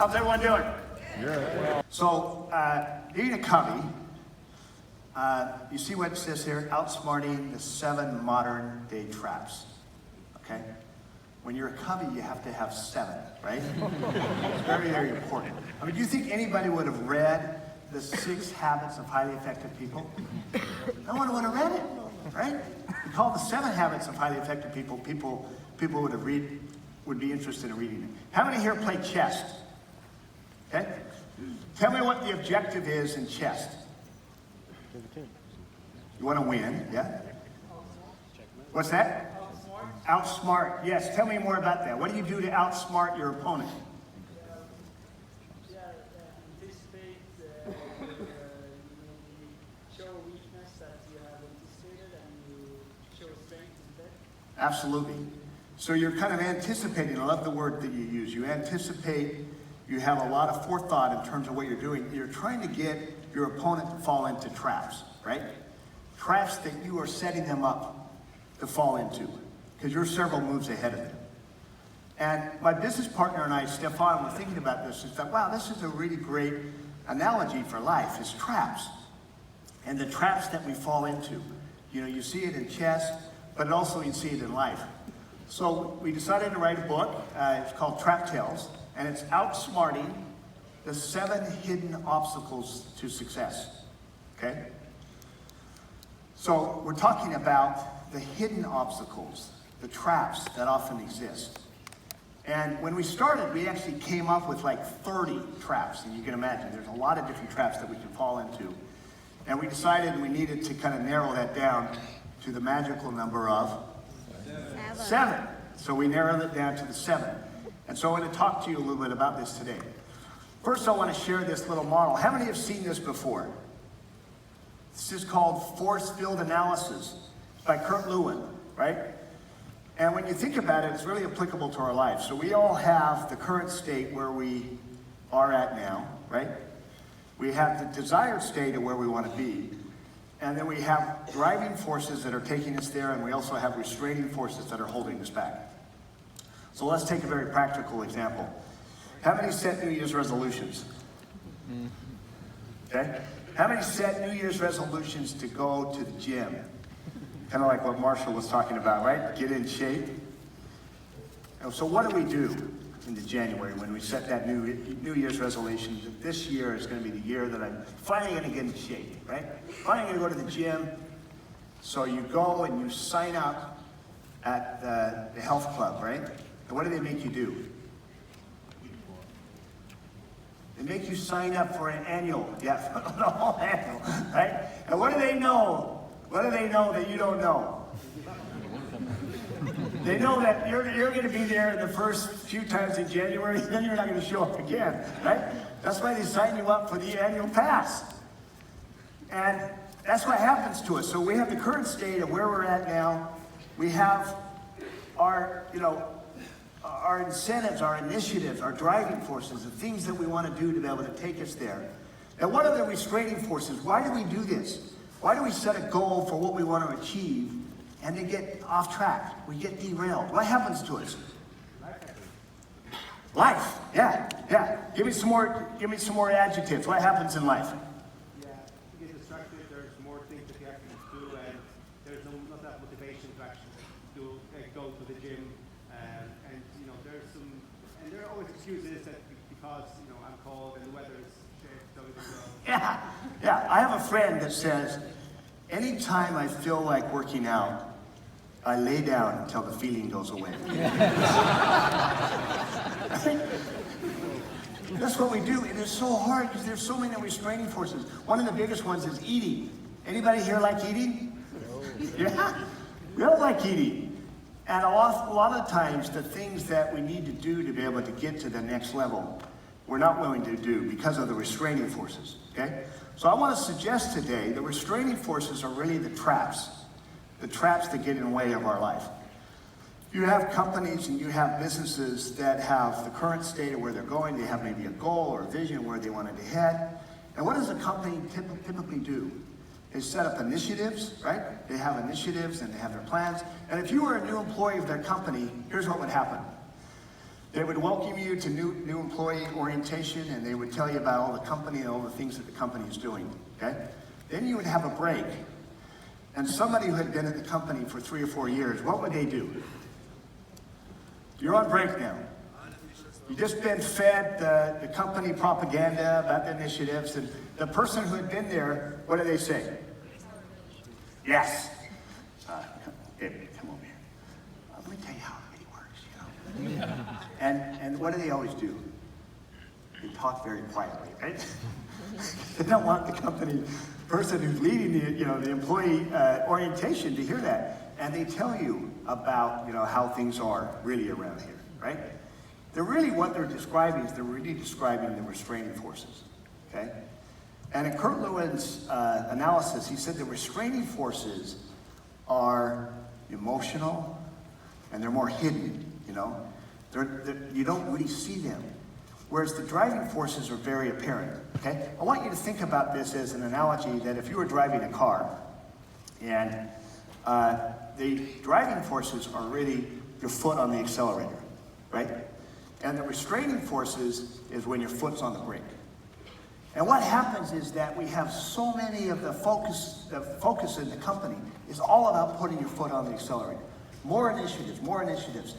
How's everyone doing? Yeah. So, being a Covey, you see what it says here? Outsmarting the 7 modern day traps. Okay? When you're a Covey, you have to have 7, right? It's very, very important. I mean, do you think anybody would have read the 6 Habits of Highly Effective People? No one would have read it, right? We call it the 7 Habits of Highly Effective People. People would be interested in reading it. How many here play chess? Okay? Tell me what the objective is in chess. You want to win, yeah? What's that? Outsmart. Yes, tell me more about that. What do you do to outsmart your opponent? Anticipate, show a weakness that you have anticipated and you show strength instead. Absolutely. So you're kind of anticipating. I love the word that you use. You anticipate, you have a lot of forethought in terms of what you're doing. You're trying to get your opponent to fall into traps, right? Traps that you are setting them up to fall into, because you're several moves ahead of them. And my business partner and I, Stefan, were thinking about this and thought, wow, this is a really great analogy for life, is traps. And the traps that we fall into. You know, you see it in chess, but also you see it in life. So we decided to write a book. It's called Trap Tales, and it's outsmarting the 7 hidden obstacles to success. Okay? So we're talking about the hidden obstacles, the traps that often exist. And when we started, we actually came up with like 30 traps. And you can imagine, there's a lot of different traps that we can fall into. And we decided we needed to kind of narrow that down to the magical number of 7. So we narrowed it down to the 7. And so I want to talk to you a little bit about this today. First, I want to share this little model. How many have seen this before? This is called Force Field Analysis by Kurt Lewin, right? And when you think about it, it's really applicable to our life. So we all have the current state where we are at now, right? We have the desired state of where we want to be. And then we have driving forces that are taking us there, and we also have restraining forces that are holding us back. So let's take a very practical example. How many set New Year's resolutions? Okay? How many set New Year's resolutions to go to the gym? Kind of like what Marshall was talking about, right? Get in shape. And so what do we do in January when we set that New Year's resolution? This year is going to be the year that I'm finally going to get in shape, right? Finally going to go to the gym. So you go and you sign up at the health club, right? And what do they make you do? They make you sign up for an annual, yes, the whole annual, right? And what do they know? What do they know that you don't know? They know that you're going to be there the first few times in January, then you're not going to show up again, right? That's why they sign you up for the annual pass. And that's what happens to us. So we have the current state of where we're at now. We have our, our incentives, our initiatives, our driving forces, the things that we want to do to be able to take us there. And what are the restraining forces? Why do we do this? Why do we set a goal for what we want to achieve and then get off track? We get derailed. What happens to us? Life. Yeah. Give me some more adjectives. What happens in life? Yeah, you get distracted. There's more things that you actually do, and there's not that motivation to actually go to the gym. And there are always excuses that because I'm cold and the weather is shit, so it's Yeah. I have a friend that says, anytime I feel like working out, I lay down until the feeling goes away. That's what we do, and it's so hard because there's so many restraining forces. One of the biggest ones is eating. Anybody here like eating? Yeah, we don't like eating. And a lot of times, the things that we need to do to be able to get to the next level, we're not willing to do because of the restraining forces, okay? So I want to suggest today the restraining forces are really the traps that get in the way of our life. You have companies and you have businesses that have the current state of where they're going. They have maybe a goal or a vision where they want to head. And what does a company typically do? They set up initiatives, right? They have initiatives and they have their plans. And if you were a new employee of their company, here's what would happen. They would welcome you to new employee orientation, and they would tell you about all the company and all the things that the company is doing, okay? Then you would have a break. And somebody who had been at the company for 3 or 4 years, what would they do? You're on break now. You've just been fed the company propaganda about the initiatives, and the person who had been there, what do they say? Yes. David, come over here. Let me tell you how it really works, And what do they always do? They talk very quietly, right? They don't want the company person who's leading the employee orientation to hear that. And they tell you about, how things are really around here, right? What they're describing is they're really describing the restraining forces, okay? And in Kurt Lewin's analysis, he said the restraining forces are emotional and they're more hidden, you don't really see them. Whereas the driving forces are very apparent, okay? I want you to think about this as an analogy that if you were driving a car and the driving forces are really your foot on the accelerator, right? And the restraining forces is when your foot's on the brake. And what happens is that we have so many of the focus in the company is all about putting your foot on the accelerator. More initiatives,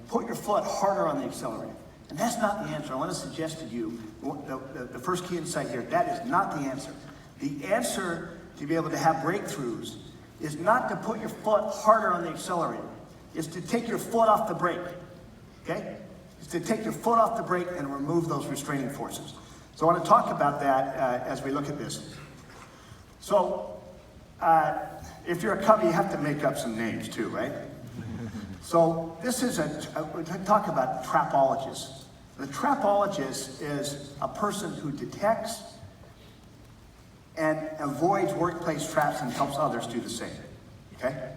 put your foot harder on the accelerator. And that's not the answer. I want to suggest to you, the first key insight here, that is not the answer. The answer to be able to have breakthroughs is not to put your foot harder on the accelerator. It's to take your foot off the brake, okay? It's to take your foot off the brake and remove those restraining forces. So I want to talk about that as we look at this. So if you're a Covey, you have to make up some names too, right? So this is we're going to talk about trapologists. The trapologist is a person who detects and avoids workplace traps and helps others do the same, okay?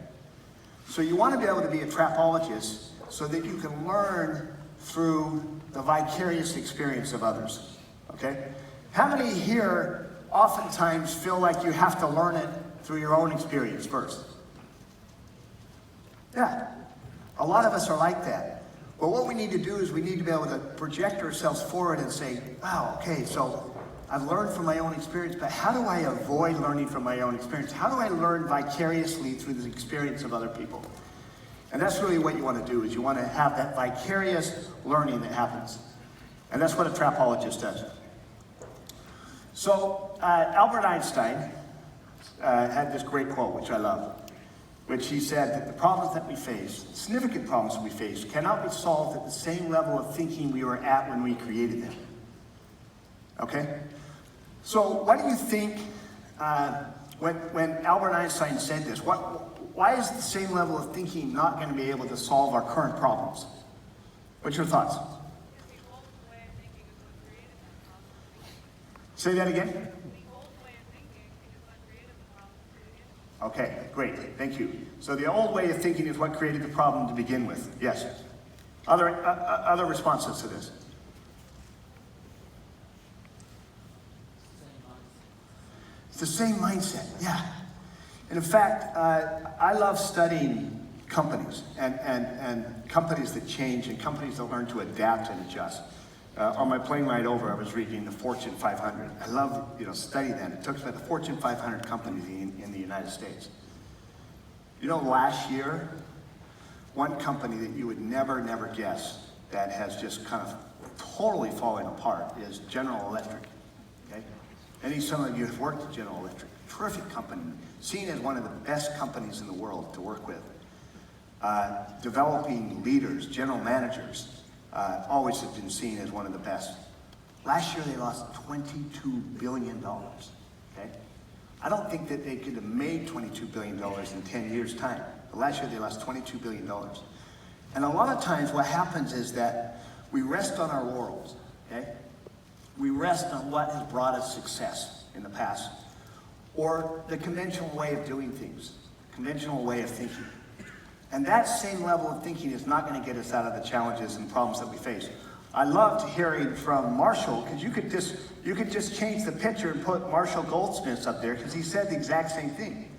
So you want to be able to be a trapologist so that you can learn through the vicarious experience of others, okay? How many here oftentimes feel like you have to learn it through your own experience first? Yeah, a lot of us are like that. But what we need to do is we need to be able to project ourselves forward and say, wow, okay, so I've learned from my own experience, but how do I avoid learning from my own experience? How do I learn vicariously through the experience of other people? And that's really what you want to do, is you want to have that vicarious learning that happens. And that's what a trapologist does. So Albert Einstein had this great quote, which I love, which he said that the problems that we face, significant problems that we face, cannot be solved at the same level of thinking we were at when we created them. Okay? So what do you think when Albert Einstein said this? Why is the same level of thinking not going to be able to solve our current problems? What's your thoughts? Say that again? Okay, great, thank you. So the old way of thinking is what created the problem to begin with. Yes. Other responses to this? It's the same mindset, yeah. And in fact, I love studying companies and companies that change and companies that learn to adapt and adjust. On my plane ride over, I was reading the Fortune 500. I love, studying that. It took about the Fortune 500 companies in the United States. Last year, one company that you would never guess that has just kind of totally fallen apart is General Electric. Okay? Maybe some of you have worked at General Electric. Terrific company, seen as one of the best companies in the world to work with. Developing leaders, general managers, always have been seen as one of the best. Last year they lost $22 billion, okay? I don't think that they could have made $22 billion in 10 years' time. But last year they lost $22 billion. And a lot of times what happens is that we rest on our laurels, okay? We rest on what has brought us success in the past, or the conventional way of doing things, conventional way of thinking. And that same level of thinking is not going to get us out of the challenges and problems that we face. I loved hearing from Marshall, because you could just change the picture and put Marshall Goldsmith up there, because he said the exact same thing.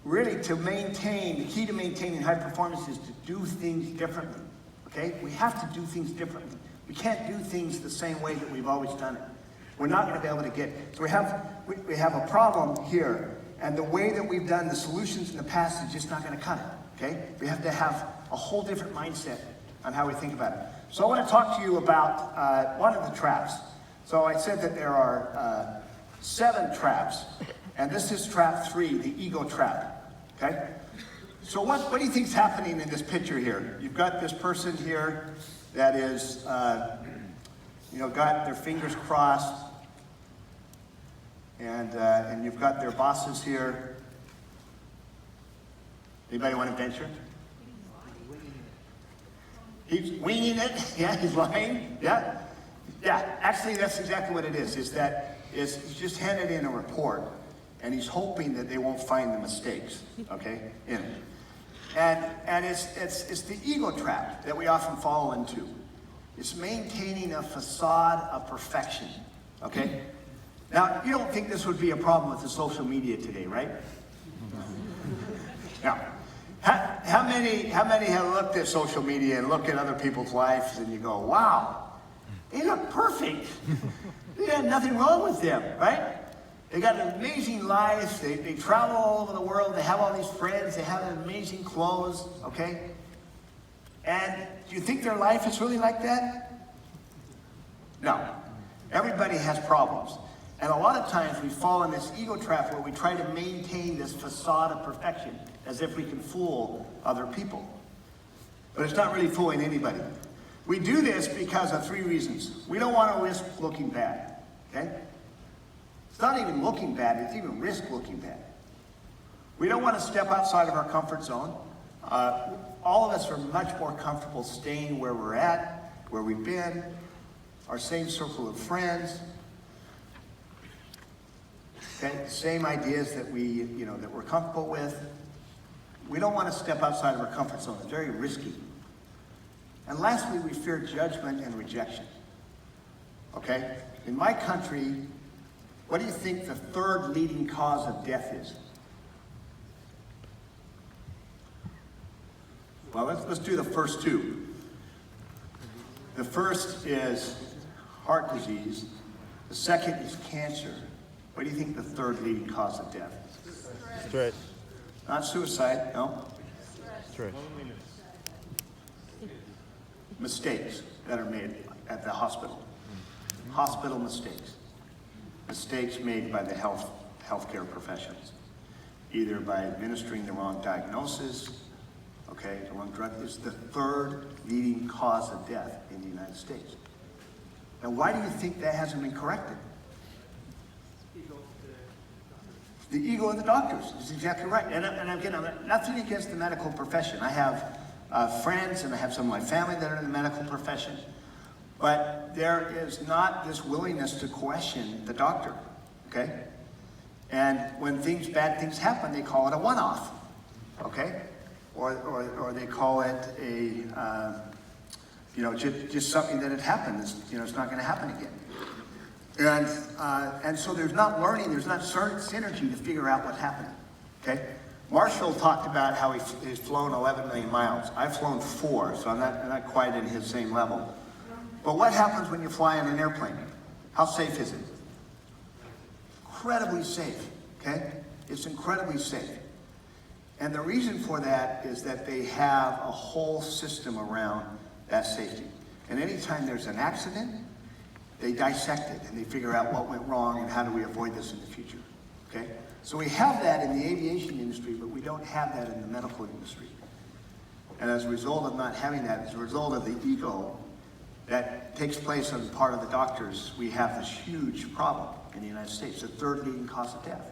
Really, the key to maintaining high performance is to do things differently, okay? We have to do things differently. We can't do things the same way that we've always done it. We're not going to be able to get, so we have a problem here, and the way that we've done the solutions in the past is just not going to cut it, okay? We have to have a whole different mindset on how we think about it. So I want to talk to you about one of the traps. So I said that there are 7 traps, and this is trap 3, the ego trap, okay? So what do you think is happening in this picture here? You've got this person here that is, got their fingers crossed, and you've got their bosses here. Anybody want to venture? He's winging it. Yeah, he's lying. Yeah. Actually, that's exactly what it is. He's just handed in a report, and he's hoping that they won't find the mistakes, okay, in it. And it's the ego trap that we often fall into. It's maintaining a facade of perfection, okay? Now, you don't think this would be a problem with the social media today, right? Now, how many have looked at social media and looked at other people's lives and you go, wow, they look perfect. There's nothing wrong with them, right? They got amazing lives, they travel all over the world, they have all these friends, they have amazing clothes, okay? And do you think their life is really like that? No. Everybody has problems. And a lot of times we fall in this ego trap where we try to maintain this facade of perfection as if we can fool other people. But it's not really fooling anybody. We do this because of 3 reasons. We don't want to risk looking bad, okay? It's not even looking bad, it's even risk looking bad. We don't want to step outside of our comfort zone. All of us are much more comfortable staying where we're at, where we've been, our same circle of friends, okay? Same ideas that that we're comfortable with. We don't want to step outside of our comfort zone. It's very risky. And lastly, we fear judgment and rejection. Okay? In my country, what do you think the 3rd leading cause of death is? Well, let's do the first 2. The first is heart disease. The second is cancer. What do you think the 3rd leading cause of death? Stress. Not suicide, no. Stress. Mistakes that are made at the hospital. Hospital mistakes. Mistakes made by the healthcare professionals. Either by administering the wrong diagnosis, okay, the wrong drug. It's the 3rd leading cause of death in the United States. Now, why do you think that hasn't been corrected? The ego of the doctors is exactly right. And again, I'm nothing against the medical profession. I have friends and I have some of my family that are in the medical profession. But there is not this willingness to question the doctor, okay? And when bad things happen, they call it a one-off, okay? Or they call it a, just something that had happened. It's not going to happen again. And so there's not learning, there's not synergy to figure out what's happening, okay? Marshall talked about how he's flown 11 million miles. I've flown 4, so I'm not quite in his same level. But what happens when you fly in an airplane? How safe is it? Incredibly safe, okay? It's incredibly safe. And the reason for that is that they have a whole system around that safety. And anytime there's an accident, they dissect it and they figure out what went wrong and how do we avoid this in the future, okay? So we have that in the aviation industry, but we don't have that in the medical industry. And as a result of not having that, as a result of the ego that takes place on the part of the doctors, we have this huge problem in the United States. The 3rd leading cause of death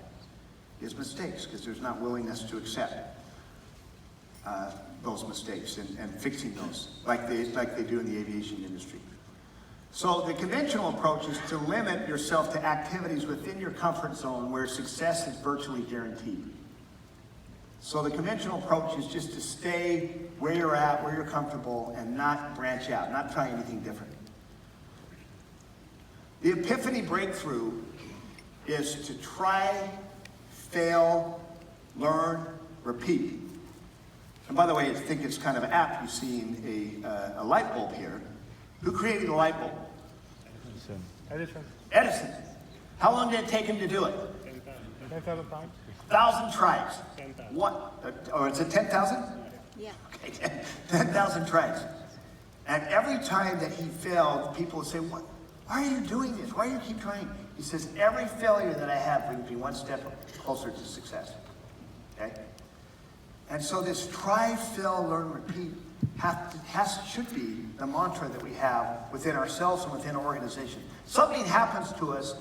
is mistakes, because there's not willingness to accept those mistakes and fixing those like they do in the aviation industry. So the conventional approach is to limit yourself to activities within your comfort zone where success is virtually guaranteed. So the conventional approach is just to stay where you're at, where you're comfortable, and not branch out, not try anything different. The epiphany breakthrough is to try, fail, learn, repeat. And by the way, I think it's kind of apt you've seen a light bulb here. Who created the light bulb? Edison. Edison. How long did it take him to do it? 10,000 times. 1,000 tries. What? Or is it 10,000? Yeah. Okay, 10,000 tries. And every time that he failed, people would say, "What? Why are you doing this? Why do you keep trying?" He says, "Every failure that I have brings me one step closer to success." Okay? And so this try, fail, learn, repeat should be the mantra that we have within ourselves and within our organization. Something happens to us,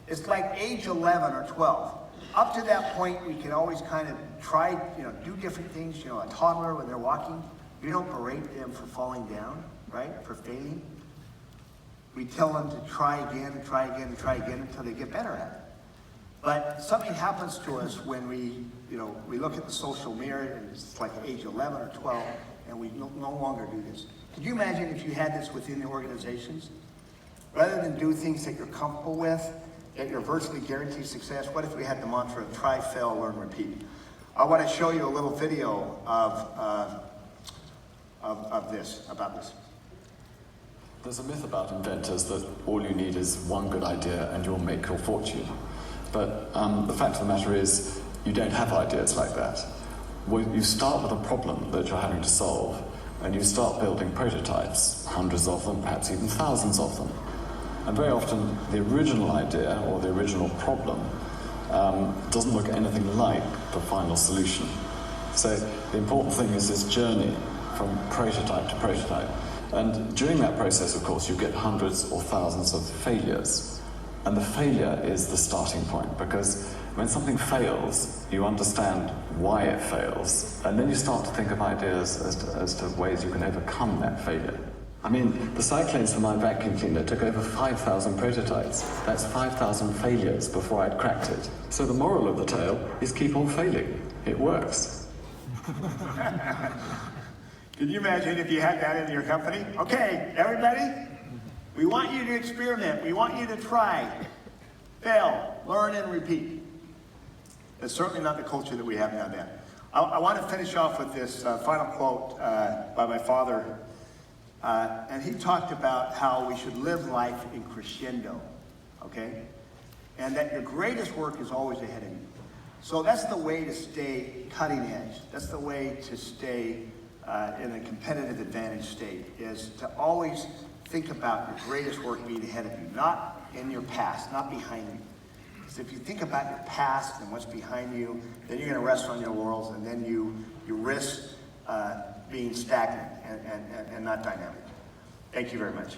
it's like age 11 or 12. Up to that point, we can always kind of try, do different things. A toddler, when they're walking, we don't berate them for falling down, right? For failing. We tell them to try again and try again and try again until they get better at it. But something happens to us when we look at the social mirror, and it's like age 11 or 12, and we no longer do this. Could you imagine if you had this within the organizations? Rather than do things that you're comfortable with, that you're virtually guaranteed success, what if we had the mantra of try, fail, learn, repeat? I want to show you a little video about this. There's a myth about inventors that all you need is one good idea and you'll make your fortune. But the fact of the matter is, you don't have ideas like that. You start with a problem that you're having to solve, and you start building prototypes, hundreds of them, perhaps even thousands of them. And very often, the original idea or the original problem doesn't look anything like the final solution. So the important thing is this journey from prototype to prototype. And during that process, of course, you get hundreds or thousands of failures. And the failure is the starting point, because when something fails, you understand why it fails, and then you start to think of ideas as to ways you can overcome that failure. I mean, the cyclones for my vacuum cleaner took over 5,000 prototypes. That's 5,000 failures before I'd cracked it. So the moral of the tale is keep on failing. It works. Can you imagine if you had that in your company? Okay, everybody, we want you to experiment. We want you to try, fail, learn, and repeat. It's certainly not the culture that we have now then. I want to finish off with this final quote by my father. And he talked about how we should live life in crescendo, okay? And that your greatest work is always ahead of you. So that's the way to stay cutting edge. That's the way to stay in a competitive advantage state, is to always think about your greatest work being ahead of you, not in your past, not behind you. Because if you think about your past and what's behind you, then you're going to rest on your laurels, and then you risk being stagnant and not dynamic. Thank you very much.